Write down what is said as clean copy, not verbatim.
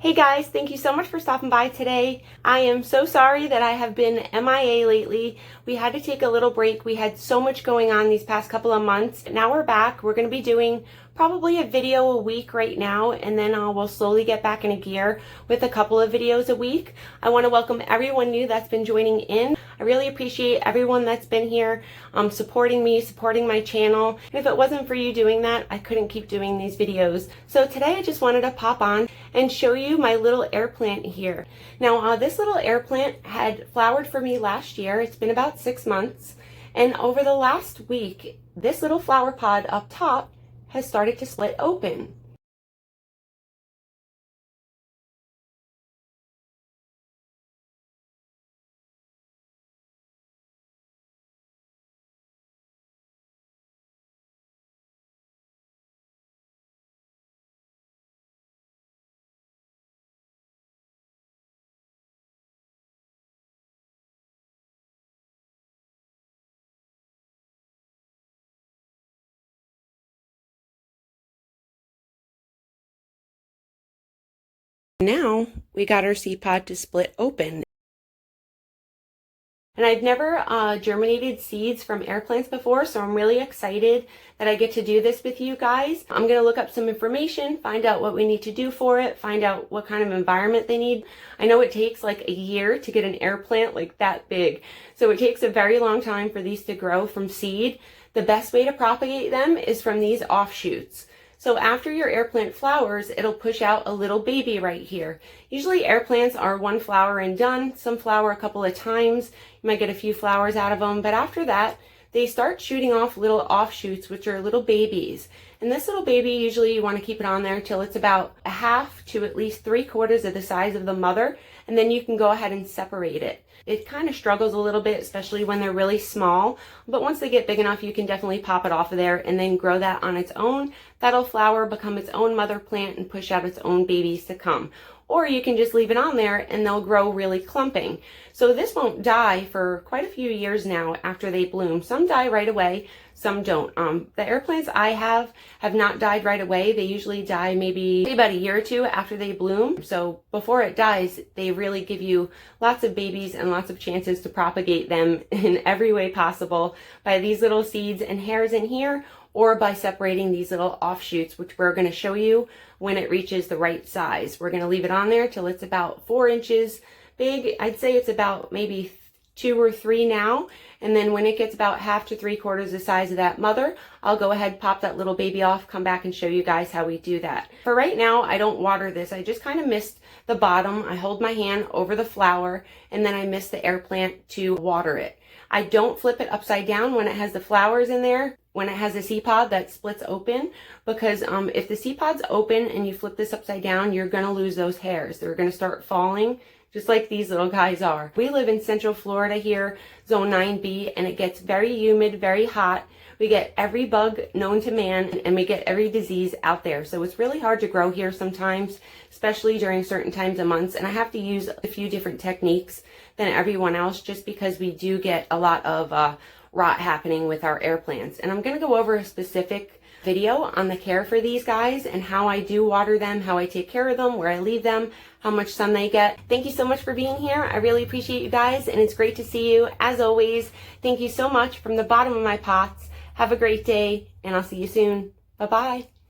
Hey guys, thank you so much for stopping by today. I am so sorry that I have been MIA lately. We had to take a little break. We had so much going on these past couple of months. Now we're back. We're going to be doing probably a video a week right now, and then we'll slowly get back in a gear with a couple of videos a week. I want to welcome everyone new that's been joining in. I really appreciate everyone that's been here supporting me, supporting my channel. And if it wasn't for you doing that, I couldn't keep doing these videos. So today I just wanted to pop on and show you my little air plant here. Now this little air plant had flowered for me last year. It's been about 6 months. And over the last week, this little flower pod up top has started to split open. Now we got our seed pod to split open. And I've never germinated seeds from air plants before, so I'm really excited that I get to do this with you guys. I'm going to look up some information, find out what we need to do for it, find out what kind of environment they need. I know it takes like a year to get an air plant like that big, so it takes a very long time for these to grow from seed. The best way to propagate them is from these offshoots. So after your air plant flowers, it'll push out a little baby right here. Usually air plants are one flower and done. Some flower a couple of times. You might get a few flowers out of them, but after that, they start shooting off little offshoots, which are little babies. And this little baby, usually you want to keep it on there till it's about a half to at least 3/4 of the size of the mother, and then you can go ahead and separate it. It kind of struggles a little bit, especially when they're really small, but once they get big enough, you can definitely pop it off of there and then grow that on its own. That'll flower, become its own mother plant, and push out its own babies to come. Or you can just leave it on there and they'll grow really clumping. So this won't die for quite a few years now after they bloom. Some die right away, some don't. The air plants I have not died right away. They usually die maybe about a year or two after they bloom. So before it dies, they really give you lots of babies and lots of chances to propagate them in every way possible by these little seeds and hairs in here, or by separating these little offshoots, which we're going to show you when it reaches the right size. We're going to leave it on there till it's about 4 inches big. I'd say it's about maybe 2 or 3 now. And then when it gets about half to 3/4 the size of that mother, I'll go ahead, pop that little baby off, come back and show you guys how we do that. For right now, I don't water this. I just kind of mist the bottom. I hold my hand over the flower and then I mist the air plant to water it. I don't flip it upside down when it has the flowers in there, when it has a seed pod that splits open, because if the seed pod's open and you flip this upside down, you're going to lose those hairs. They're going to start falling, just like these little guys are. We live in Central Florida here, Zone 9B, and it gets very humid, very hot. We get every bug known to man, and we get every disease out there. So it's really hard to grow here sometimes, especially during certain times of months. And I have to use a few different techniques than everyone else, just because we do get a lot of rot happening with our air plants. And I'm going to go over a specific video on the care for these guys and how I do water them, how I take care of them, where I leave them, how much sun they get. Thank you so much for being here. I really appreciate you guys, and it's great to see you. As always, thank you so much from the bottom of my pots. Have a great day, and I'll see you soon. Bye-bye.